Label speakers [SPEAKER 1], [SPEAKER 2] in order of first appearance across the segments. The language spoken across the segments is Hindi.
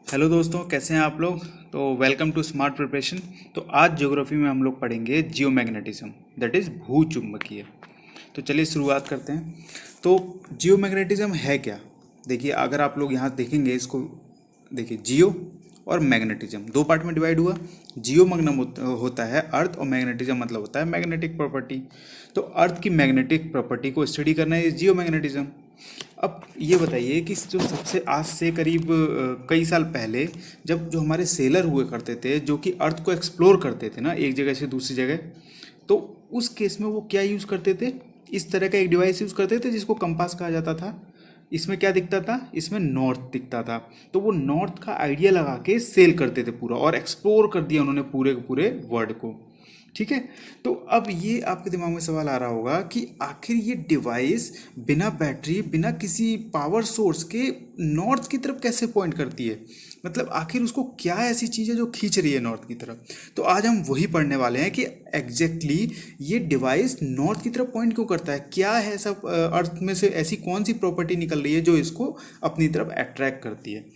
[SPEAKER 1] हेलो दोस्तों, कैसे हैं आप लोग। तो वेलकम टू स्मार्ट प्रिपरेशन। तो आज ज्योग्राफी में हम लोग पढ़ेंगे जियोमैग्नेटिज्म, दैट इज़ भूचुंबकीय। तो चलिए शुरुआत करते हैं। तो जियोमैग्नेटिज्म है क्या। देखिए, अगर आप लोग यहाँ देखेंगे इसको, देखिए जियो और मैग्नेटिज्म दो पार्ट में डिवाइड हुआ। जियो मतलब होता है अर्थ, और मैग्नेटिज्म मतलब होता है मैग्नेटिक प्रॉपर्टी। तो अर्थ की मैग्नेटिक प्रॉपर्टी को स्टडी करना है जियो मैग्नेटिज्म। अब ये बताइए कि जो सबसे आज से करीब कई साल पहले, जब जो हमारे सेलर हुए करते थे जो कि अर्थ को एक्सप्लोर करते थे ना एक जगह से दूसरी जगह, तो उस केस में वो क्या यूज़ करते थे। इस तरह का एक डिवाइस यूज़ करते थे जिसको कंपास कहा जाता था। इसमें क्या दिखता था, इसमें नॉर्थ दिखता था। तो वो नॉर्थ का आइडिया लगा के सेल करते थे पूरा, और एक्सप्लोर कर दिया उन्होंने पूरे के पूरे वर्ल्ड को। ठीक है। तो अब ये आपके दिमाग में सवाल आ रहा होगा कि आखिर ये डिवाइस बिना बैटरी, बिना किसी पावर सोर्स के नॉर्थ की तरफ कैसे पॉइंट करती है। मतलब आखिर उसको क्या ऐसी चीज़ है जो खींच रही है नॉर्थ की तरफ। तो आज हम वही पढ़ने वाले हैं कि एग्जैक्टली ये डिवाइस नॉर्थ की तरफ पॉइंट क्यों करता है। क्या है सब अर्थ में से ऐसी कौन सी प्रॉपर्टी निकल रही है जो इसको अपनी तरफ अट्रैक्ट करती है।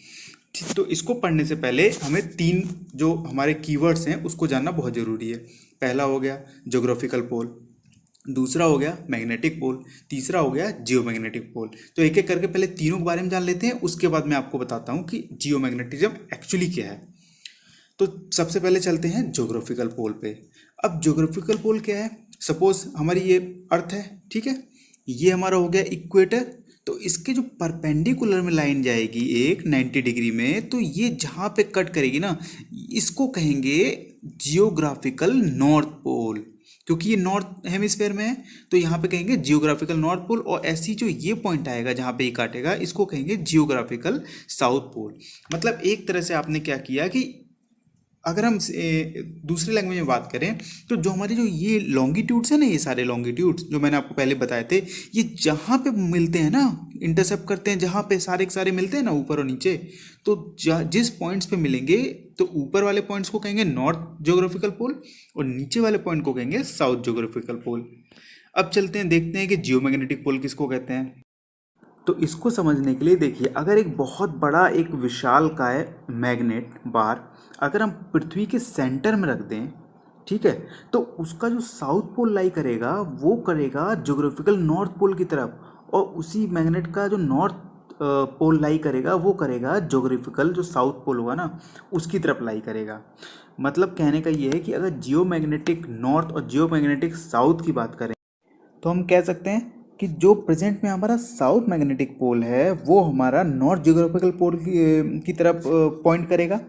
[SPEAKER 1] ठीक, तो इसको पढ़ने से पहले हमें तीन जो हमारे कीवर्ड्स हैं उसको जानना बहुत ज़रूरी है। पहला हो गया ज्योग्राफिकल पोल, दूसरा हो गया मैग्नेटिक पोल, तीसरा हो गया जियोमैग्नेटिक पोल। तो एक एक करके पहले तीनों के बारे में जान लेते हैं, उसके बाद मैं आपको बताता हूँ कि जियोमैग्नेटिज्म एक्चुअली क्या है। तो सबसे पहले चलते हैं ज्योग्राफिकल पोल पे। अब ज्योग्राफिकल पोल क्या है। सपोज हमारी ये अर्थ है, ठीक है। ये हमारा हो गया इक्वेटर। तो इसके जो परपेंडिकुलर में लाइन जाएगी एक 90 डिग्री में, तो ये जहाँ पे कट करेगी ना, इसको कहेंगे जियोग्राफिकल नॉर्थ पोल। क्योंकि ये नॉर्थ हेमिस्फेयर में है, तो यहाँ पे कहेंगे जियोग्राफिकल नॉर्थ पोल। और ऐसी जो ये पॉइंट आएगा जहाँ पे ये काटेगा, इसको कहेंगे जियोग्राफिकल साउथ पोल। मतलब एक तरह से आपने क्या किया कि अगर हम दूसरे लैंग्वेज में बात करें, तो जो हमारे जो ये लॉन्गिट्यूड्स हैं ना, ये सारे लॉन्गिट्यूड्स जो मैंने आपको पहले बताए थे, ये जहाँ पे मिलते हैं ना, इंटरसेप्ट करते हैं, जहाँ पे सारे के सारे मिलते हैं ना ऊपर और नीचे, तो जिस पॉइंट्स पे मिलेंगे, तो ऊपर वाले पॉइंट्स को कहेंगे नॉर्थ ज्योग्राफिकल पोल, और नीचे वाले पॉइंट को कहेंगे साउथ ज्योग्राफिकल पोल। अब चलते हैं, देखते हैं कि जियोमैग्नेटिक पोल किसको कहते हैं। तो इसको समझने के लिए देखिए, अगर एक बहुत बड़ा एक विशालकाय मैग्नेट बार अगर हम पृथ्वी के सेंटर में रख दें, ठीक है, तो उसका जो साउथ पोल लाई करेगा वो करेगा ज्योग्राफिकल नॉर्थ पोल की तरफ, और उसी मैग्नेट का जो नॉर्थ पोल लाई करेगा वो करेगा ज्योग्राफिकल जो साउथ पोल होगा ना उसकी तरफ लाई करेगा। मतलब कहने का ये है कि अगर जियो मैग्नेटिक नॉर्थ और जियो मैग्नेटिक साउथ की बात करें, तो हम कह सकते हैं कि जो प्रेजेंट में हमारा साउथ मैग्नेटिक पोल है वो हमारा नॉर्थ जियोग्राफिकल पोल की तरफ पॉइंट करेगा,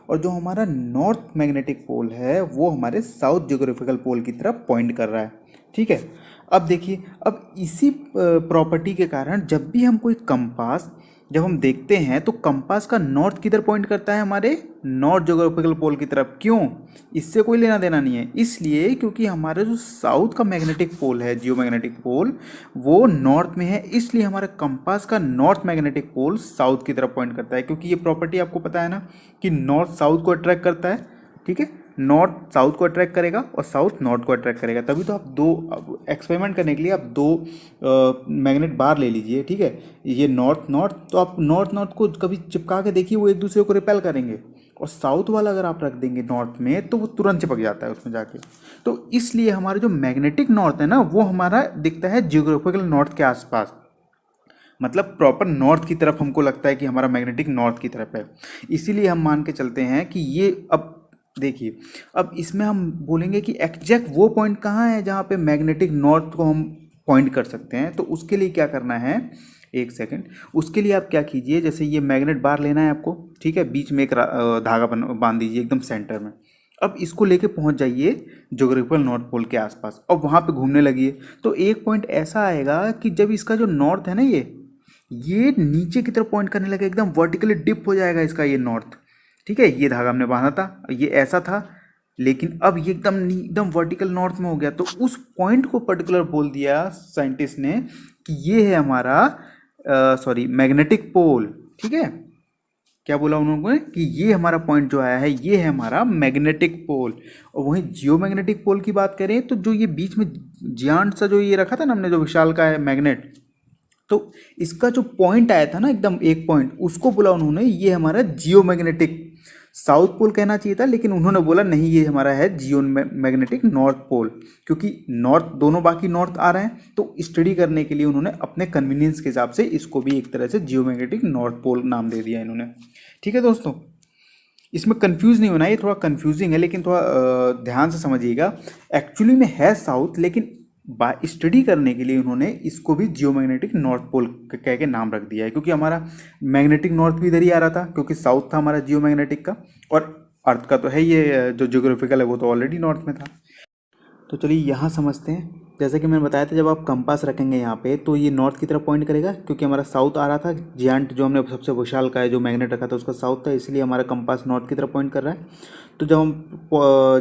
[SPEAKER 1] और जो हमारा नॉर्थ मैग्नेटिक पोल है वो हमारे साउथ जियोग्राफिकल पोल की तरफ पॉइंट कर रहा है। ठीक है। अब देखिए, अब इसी प्रॉपर्टी के कारण जब भी हम कोई कंपास जब हम देखते हैं, तो कंपास का नॉर्थ किधर पॉइंट करता है, हमारे नॉर्थ ज्योग्राफिकल पोल की तरफ। क्यों, इससे कोई लेना देना नहीं है, इसलिए क्योंकि हमारा जो साउथ का मैग्नेटिक पोल है, जियो मैग्नेटिक पोल, वो नॉर्थ में है, इसलिए हमारा कंपास का नॉर्थ मैग्नेटिक पोल साउथ की तरफ पॉइंट करता है। क्योंकि ये प्रॉपर्टी आपको पता है ना कि नॉर्थ साउथ को अट्रैक्ट करता है। ठीक है, नॉर्थ साउथ को अट्रैक्ट करेगा और साउथ नॉर्थ को अट्रैक्ट करेगा। तभी तो आप दो एक्सपेरिमेंट करने के लिए आप दो मैग्नेट बार ले लीजिए, ठीक है, ये नॉर्थ नॉर्थ, तो आप नॉर्थ नॉर्थ को कभी चिपका के देखिए, वो एक दूसरे को रिपेल करेंगे। और साउथ वाला अगर आप रख देंगे नॉर्थ में, तो वो तुरंत चिपक जाता है उसमें जाके। तो इसलिए हमारा जो मैग्नेटिक नॉर्थ है ना, वो हमारा दिखता है जियोग्राफिकल नॉर्थ के आसपास। मतलब प्रॉपर नॉर्थ की तरफ हमको लगता है कि हमारा मैग्नेटिक नॉर्थ की तरफ है। इसीलिए हम मान के चलते हैं कि ये, अब देखिए, अब इसमें हम बोलेंगे कि एग्जैक्ट वो पॉइंट कहाँ है जहाँ पे मैग्नेटिक नॉर्थ को हम पॉइंट कर सकते हैं। तो उसके लिए क्या करना है, एक सेकंड, उसके लिए आप क्या कीजिए, जैसे ये मैग्नेट बार लेना है आपको, ठीक है, बीच में एक धागा बांध दीजिए एकदम सेंटर में। अब इसको लेके पहुंच जाइए ज्योग्राफिकल नॉर्थ पोल के आसपास, और वहाँ पे घूमने लगिए। तो एक पॉइंट ऐसा आएगा कि जब इसका जो नॉर्थ है ना, ये नीचे की तरफ पॉइंट करने लगे, एकदम वर्टिकली डिप हो जाएगा इसका ये नॉर्थ। ठीक है, ये धागा हमने बांधा था, ये ऐसा था, लेकिन अब ये एकदम एकदम वर्टिकल नॉर्थ में हो गया। तो उस पॉइंट को पर्टिकुलर बोल दिया साइंटिस्ट ने कि ये है हमारा सॉरी मैग्नेटिक पोल। ठीक है, क्या बोला उन्होंने कि ये हमारा पॉइंट जो आया है ये है हमारा मैग्नेटिक पोल। और वहीं जियो मैग्नेटिक पोल की बात करें, तो जो ये बीच में जियांट सा जो ये रखा था ना हमने, जो विशाल का है मैग्नेट, तो इसका जो पॉइंट आया था ना एकदम एक पॉइंट, उसको बोला उन्होंने ये हमारा जियो मैग्नेटिक साउथ पोल कहना चाहिए था, लेकिन उन्होंने बोला नहीं ये हमारा है जियो मैग्नेटिक नॉर्थ पोल, क्योंकि नॉर्थ दोनों बाकी नॉर्थ आ रहे हैं, तो स्टडी करने के लिए उन्होंने अपने कन्वीनियंस के हिसाब से इसको भी एक तरह से जियो मैग्नेटिक नॉर्थ पोल नाम दे दिया इन्होंने। ठीक है दोस्तों, इसमें कंफ्यूज नहीं होना, ये थोड़ा कंफ्यूजिंग है, लेकिन थोड़ा ध्यान से समझिएगा। एक्चुअली में है साउथ, लेकिन स्टडी करने के लिए उन्होंने इसको भी जियो मैग्नेटिक नॉर्थ पोल कह के नाम रख दिया है, क्योंकि हमारा मैग्नेटिक नॉर्थ भी इधर ही आ रहा था, क्योंकि साउथ था हमारा जियो मैग्नेटिक का, और अर्थ का तो है ये जो जियोग्राफिकल है वो तो ऑलरेडी नॉर्थ में था। तो चलिए यहाँ समझते हैं। जैसा कि मैंने बताया था, जब आप कंपास रखेंगे यहाँ पे तो ये नॉर्थ की तरफ पॉइंट करेगा, क्योंकि हमारा साउथ आ रहा था, जियांट जो हमने सबसे विशाल का है जो मैग्नेट रखा था उसका साउथ था, इसलिए हमारा कंपास नॉर्थ की तरफ पॉइंट कर रहा है। तो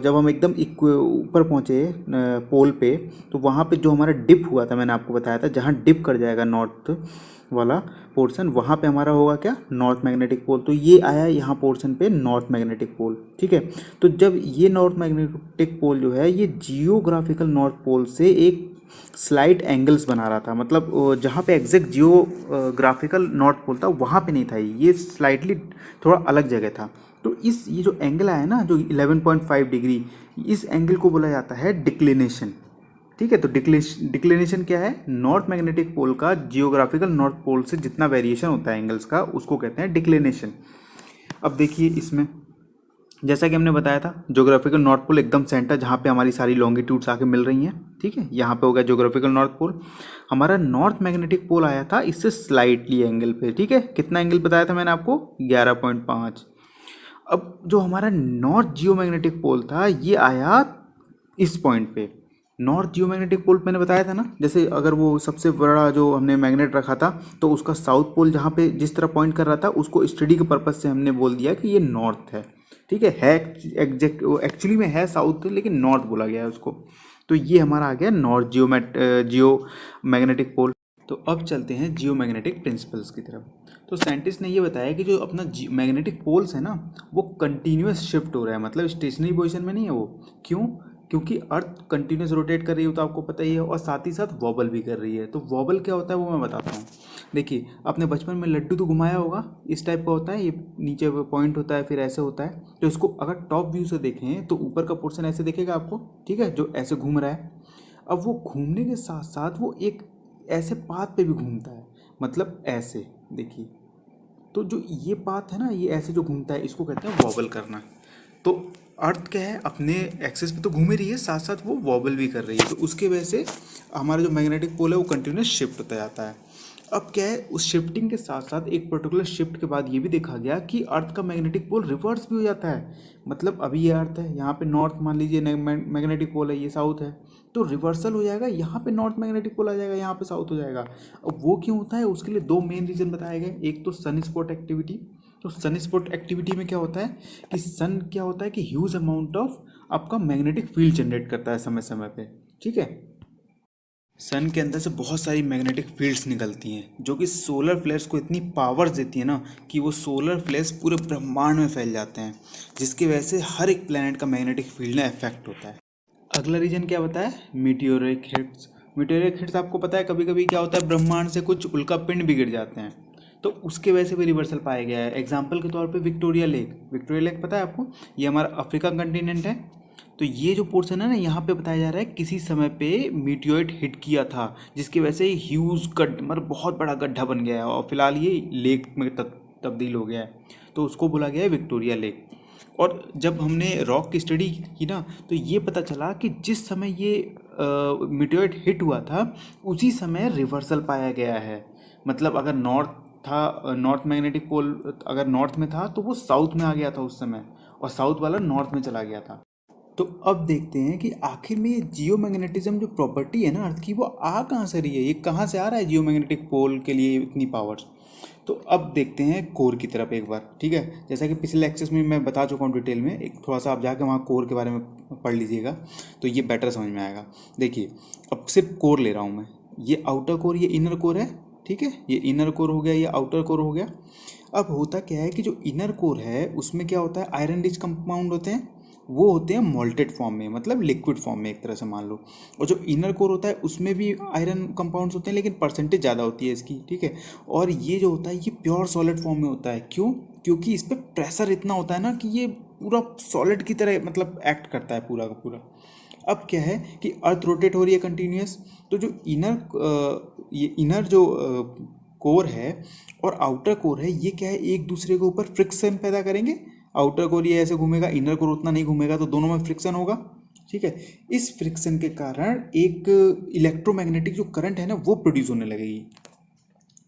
[SPEAKER 1] जब हम एकदम ऊपर पहुँचे पोल पे, तो वहाँ पे जो हमारा डिप हुआ था, मैंने आपको बताया था, जहाँ डिप कर जाएगा नॉर्थ वाला पोर्शन, वहाँ पे हमारा होगा क्या, नॉर्थ मैग्नेटिक पोल। तो ये आया यहाँ पोर्शन पे नॉर्थ मैग्नेटिक पोल। ठीक है, तो जब ये नॉर्थ मैग्नेटिक पोल जो है ये जियोग्राफिकल नॉर्थ पोल से एक स्लाइट एंगल्स बना रहा था, मतलब जहाँ पे एग्जैक्ट जियोग्राफिकल नॉर्थ पोल था वहाँ पे नहीं था, ये स्लाइटली थोड़ा अलग जगह था। तो ये जो एंगल आया ना, जो 11.5 डिग्री, इस एंगल को बोला जाता है डिक्लिनेशन। ठीक है, तो डिक्लिनेशन क्या है, नॉर्थ मैग्नेटिक पोल का जियोग्राफिकल नॉर्थ पोल से जितना वेरिएशन होता है एंगल्स का, उसको कहते हैं डिक्लिनेशन। अब देखिए इसमें, जैसा कि हमने बताया था, ज्योग्राफिकल नॉर्थ पोल एकदम सेंटर, जहाँ पे हमारी सारी लॉन्गिट्यूड्स आके मिल रही हैं। ठीक है, यहाँ पे हो गया ज्योग्राफिकल नॉर्थ पोल। हमारा नॉर्थ मैग्नेटिक पोल आया था इससे स्लाइटली एंगल पे। ठीक है, कितना एंगल बताया था मैंने आपको, 11.5। अब जो हमारा नॉर्थ जियो मैग्नेटिक पोल था ये आया इस पॉइंट पे। नॉर्थ जियो मैग्नेटिक पोल मैंने बताया था ना, जैसे अगर वो सबसे बड़ा जो हमने मैग्नेट रखा था, तो उसका साउथ पोल जहाँ पे जिस तरह पॉइंट कर रहा था, उसको स्टडी के पर्पज से हमने बोल दिया कि ये नॉर्थ है। ठीक है एग्जैक्ट एक्चुअली में है साउथ, लेकिन नॉर्थ बोला गया है उसको। तो ये हमारा आ गया नॉर्थ जियो मैग्नेटिक पोल। तो अब चलते हैं जियो मैग्नेटिक प्रिंसिपल्स की तरफ। तो साइंटिस्ट ने ये बताया कि जो अपना मैग्नेटिक पोल्स है ना, वो कंटिन्यूस शिफ्ट हो रहा है, मतलब स्टेशनरी पोजीशन में नहीं है वो। क्यों, क्योंकि अर्थ कंटिन्यूस रोटेट कर रही हो तो आपको पता ही है, और साथ ही साथ वॉबल भी कर रही है। तो वॉबल क्या होता है वो मैं बताता हूँ। देखिए, आपने बचपन में लड्डू तो घुमाया होगा, इस टाइप का होता है, ये नीचे पॉइंट होता है, फिर ऐसे होता है। तो इसको अगर टॉप व्यू से देखें तो ऊपर का पोर्शन ऐसे दिखेगा आपको, ठीक है, जो ऐसे घूम रहा है। अब वो घूमने के साथ साथ वो एक ऐसे पाथ पे भी घूमता है, मतलब ऐसे देखिए। तो जो ये पाथ है ना, ये ऐसे जो घूमता है, इसको कहते हैं वॉबल करना। तो अर्थ क्या है, अपने एक्सिस पे तो घूम ही रही है, साथ साथ वो वॉबल भी कर रही है। तो उसके वजह से हमारा जो मैग्नेटिक पोल है वो कंटिन्यूस शिफ्ट होता जाता है। अब क्या है, उस शिफ्टिंग के साथ साथ एक पर्टिकुलर शिफ्ट के बाद ये भी देखा गया कि अर्थ का मैग्नेटिक पोल रिवर्स भी हो जाता है। मतलब अभी ये अर्थ है, यहाँ पे नॉर्थ मान लीजिए मैग्नेटिक पोल है, ये साउथ है, तो रिवर्सल हो जाएगा, यहाँ पे नॉर्थ मैग्नेटिक पोल आ जाएगा, यहाँ पे साउथ हो जाएगा। अब वो क्यों होता है, उसके लिए दो मेन रीज़न बताए गए। एक तो सन स्पॉट एक्टिविटी। तो सन स्पॉट एक्टिविटी में क्या होता है कि सन क्या होता है कि ह्यूज अमाउंट ऑफ आपका मैग्नेटिक फील्ड जनरेट करता है समय समय पे। ठीक है, सन के अंदर से बहुत सारी मैग्नेटिक फील्ड्स निकलती हैं, जो कि सोलर फ्लेयर्स को इतनी पावर्स देती है ना कि वो सोलर फ्लेयर्स पूरे ब्रह्मांड में फैल जाते हैं, जिसकी वजह से हर एक प्लैनेट का मैग्नेटिक फील्ड में इफेक्ट होता है। अगला रीजन क्या बताया, मीटियोरिक हिट्स। मीटियोरिक हिट्स आपको पता है, कभी कभी क्या होता है, ब्रह्मांड से कुछ उल्का पिंड भी गिर जाते हैं, तो उसके वजह से भी रिवर्सल पाया गया है। एग्जाम्पल के तौर पे विक्टोरिया लेक। विक्टोरिया लेक पता है आपको, ये हमारा अफ्रीका कंटिनेंट है। तो ये जो पोर्शन है ना, यहाँ पे बताया जा रहा है किसी समय पे मीटियोइट हिट किया था, जिसकी वजह से ह्यूज मतलब बहुत बड़ा गड्ढा बन गया है, और फिलहाल ये लेक में तब्दील हो गया है। तो उसको बोला गया है विक्टोरिया लेक। और जब हमने रॉक की स्टडी की ना, तो ये पता चला कि जिस समय ये मीटियोइट हिट हुआ था, उसी समय रिवर्सल पाया गया है। मतलब अगर नॉर्थ मैग्नेटिक पोल अगर नॉर्थ में था, तो वो साउथ में आ गया था उस समय, और साउथ वाला नॉर्थ में चला गया था। तो अब देखते हैं कि आखिर में ये जियो मैग्नेटिज्म जो प्रॉपर्टी है ना अर्थ की, वो आ कहाँ से रही है, ये कहाँ से आ रहा है जियो मैग्नेटिक पोल के लिए इतनी पावर्स। तो अब देखते हैं कोर की तरफ एक बार। ठीक है, जैसा कि पिछले लेक्चर्स में मैं बता चुका हूँ डिटेल में, एक थोड़ा सा आप जाके वहाँ कोर के बारे में पढ़ लीजिएगा, तो ये बेटर समझ में आएगा। देखिए, अब सिर्फ कोर ले रहा हूँ मैं, ये आउटर कोर, ये इनर कोर है। ठीक है, ये इनर कोर हो गया, ये आउटर कोर हो गया। अब होता क्या है कि जो इनर कोर है उसमें क्या होता है, आयरन रिच कंपाउंड होते हैं, वो होते हैं मोल्टेड फॉर्म में, मतलब लिक्विड फॉर्म में एक तरह से मान लो। और जो इनर कोर होता है उसमें भी आयरन कंपाउंड्स होते हैं, लेकिन परसेंटेज ज़्यादा होती है इसकी, ठीक है। और ये जो होता है ये प्योर सॉलिड फॉर्म में होता है। क्यों? क्योंकि इस पर प्रेशर इतना होता है ना कि ये पूरा सॉलिड की तरह मतलब एक्ट करता है पूरा का पूरा। अब क्या है कि अर्थ रोटेट हो रही है कंटिन्यूस, तो जो ये इनर जो कोर है और आउटर कोर है, ये क्या है, एक दूसरे के ऊपर फ्रिक्शन पैदा करेंगे। आउटर कोर ये ऐसे घूमेगा, इनर कोर उतना नहीं घूमेगा, तो दोनों में फ्रिक्शन होगा, ठीक है। इस फ्रिक्शन के कारण एक इलेक्ट्रोमैग्नेटिक जो करंट है ना वो प्रोड्यूस होने लगेगी,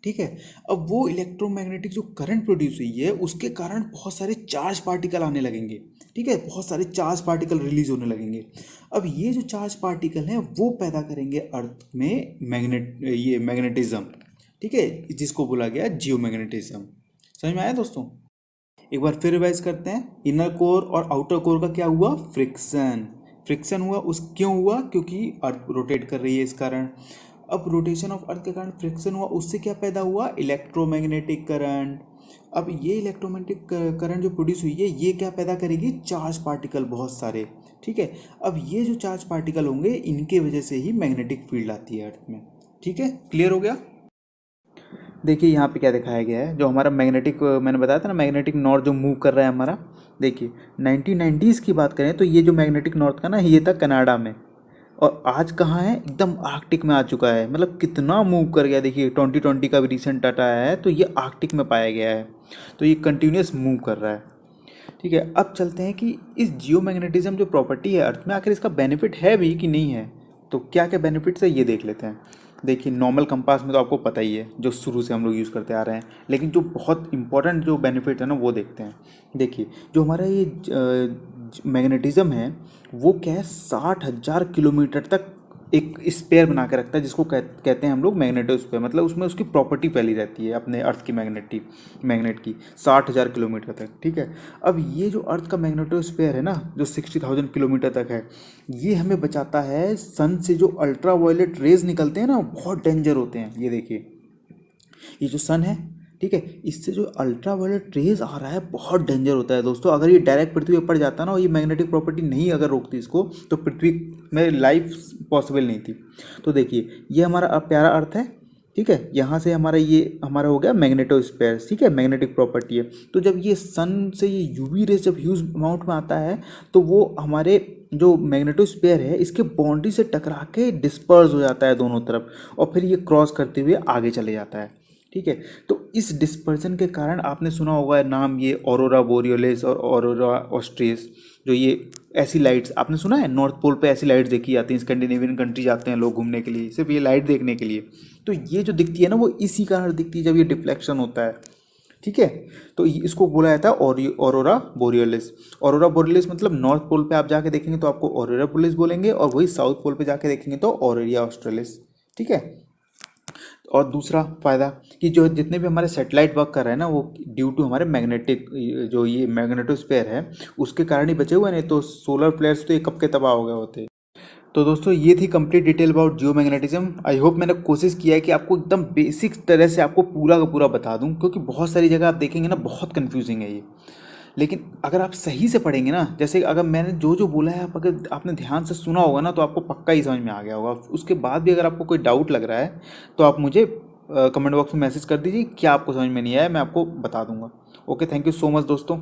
[SPEAKER 1] ठीक है। अब वो इलेक्ट्रोमैग्नेटिक जो करंट प्रोड्यूस हुई है उसके कारण बहुत सारे चार्ज पार्टिकल आने लगेंगे, ठीक है, बहुत सारे चार्ज पार्टिकल रिलीज होने लगेंगे। अब ये जो चार्ज पार्टिकल हैं वो पैदा करेंगे अर्थ में मैग्नेटिज्म, ठीक है, जिसको बोला गया जियोमैग्नेटिज्म। समझ में आया दोस्तों? एक बार फिर रिवाइज करते हैं। इनर कोर और आउटर कोर का क्या हुआ? फ्रिक्शन। फ्रिक्शन हुआ, उस क्यों हुआ? क्योंकि अर्थ रोटेट कर रही है इस कारण। अब रोटेशन ऑफ अर्थ के कारण फ्रिक्शन हुआ, उससे क्या पैदा हुआ? Electromagnetic current. अब ये इलेक्ट्रोमैग्नेटिक करंट जो प्रोड्यूस हुई है ये क्या पैदा करेगी? चार्ज पार्टिकल बहुत सारे, ठीक है। अब ये जो चार्ज पार्टिकल होंगे इनके वजह से ही मैग्नेटिक फील्ड आती है अर्थ में, ठीक है। क्लियर हो गया? देखिए यहाँ पे क्या दिखाया गया है, जो हमारा मैग्नेटिक मैंने बताया था ना, मैग्नेटिक नॉर्थ जो मूव कर रहा है हमारा। देखिए 1990s की बात करें तो ये जो मैग्नेटिक नॉर्थ का ना ये था कनाडा में, और आज कहाँ है? एकदम आर्कटिक में आ चुका है। मतलब कितना मूव कर गया। देखिए 2020 का भी रिसेंट डाटा आया है तो ये आर्कटिक में पाया गया है, तो ये कंटिन्यूस मूव कर रहा है, ठीक है। अब चलते हैं कि इस जियोमैग्नेटिज्म जो प्रॉपर्टी है अर्थ में, आखिर इसका बेनिफिट है भी कि नहीं है। तो क्या क्या बेनिफिट्स है ये देख लेते हैं। देखिए नॉर्मल कंपास में तो आपको पता ही है जो शुरू से हम लोग यूज़ करते आ रहे हैं, लेकिन जो बहुत इंपॉर्टेंट जो बेनिफिट है ना वो देखते हैं। देखिए जो हमारा ये मैग्नेटिज्म है वो क्या है, 60,000 किलोमीटर तक एक स्पेयर बना के रखता है, जिसको कहते हैं हम लोग मैग्नेटोस्फीयर। मतलब उसमें उसकी प्रॉपर्टी फैली रहती है अपने अर्थ की मैग्नेट की 60,000 किलोमीटर तक, ठीक है। अब ये जो अर्थ का मैग्नेटोस्फीयर है ना, जो 60,000 किलोमीटर तक है, ये हमें बचाता है सन से। जो अल्ट्रा वायलेट रेज निकलते हैं ना बहुत डेंजर होते हैं। ये देखिए ये जो सन है, ठीक है, इससे जो अल्ट्रा वायलेट रेज आ रहा है बहुत डेंजर होता है दोस्तों। अगर ये डायरेक्ट पृथ्वी पर पड़ जाता ना और ये मैग्नेटिक प्रॉपर्टी नहीं अगर रोकती इसको, तो पृथ्वी में लाइफ पॉसिबल नहीं थी। तो देखिए ये हमारा प्यारा अर्थ है, ठीक है, यहाँ से हमारा हो गया मैग्नेटोस्फीयर, ठीक है, मैग्नेटिक प्रॉपर्टी है। तो जब ये सन से ये यूवी रेज जब ह्यूज अमाउंट में आता है तो वो हमारे जो मैग्नेटोस्फीयर है इसके बाउंड्री से टकरा के डिस्पर्स हो जाता है दोनों तरफ, और फिर ये क्रॉस करते हुए आगे चले जाता है, ठीक है। तो इस डिस्पर्जन के कारण आपने सुना होगा नाम, ये ऑरोरा बोरियोलिस और ऑरोरा ऑस्ट्रियस। जो ये ऐसी लाइट्स आपने सुना है, नॉर्थ पोल पे ऐसी लाइट्स देखी जाती हैं, स्कैंडिनेवियन कंट्री जाते हैं लोग घूमने के लिए सिर्फ ये लाइट देखने के लिए। तो ये जो दिखती है ना वो इसी कारण दिखती है जब ये डिफ्लेक्शन होता है, ठीक है। तो इसको बोला जाता है ऑरोरा बोरियोलिस। ऑरोरा बोरियोलिस मतलब नॉर्थ पोल पे आप जाके देखेंगे तो आपको ऑरोरा बोरियोलिस बोलेंगे, और वही साउथ पोल पे जाके देखेंगे तो ऑरोरा ऑस्ट्रेलिस, ठीक है। और दूसरा फ़ायदा कि जो जितने भी हमारे सैटेलाइट वर्क कर रहे हैं ना वो ड्यू टू हमारे मैग्नेटिक जो ये मैग्नेटोस्फीयर है उसके कारण ही बचे हुए हैं, नहीं तो सोलर फ्लेयर्स तो ये कब के तबाह हो गए होते। तो दोस्तों ये थी complete detail about geomagnetism. I hope मैंने कोशिश किया है कि आपको एकदम बेसिक तरह से आपको पूरा का पूरा बता दूं, क्योंकि बहुत सारी जगह आप देखेंगे ना बहुत कन्फ्यूजिंग है ये। लेकिन अगर आप सही से पढ़ेंगे ना, जैसे अगर मैंने जो जो बोला है आप अगर आपने ध्यान से सुना होगा ना तो आपको पक्का ही समझ में आ गया होगा। उसके बाद भी अगर आपको कोई डाउट लग रहा है तो आप मुझे कमेंट बॉक्स में मैसेज कर दीजिए, क्या आपको समझ में नहीं आया मैं आपको बता दूंगा। Okay, thank you so much दोस्तों।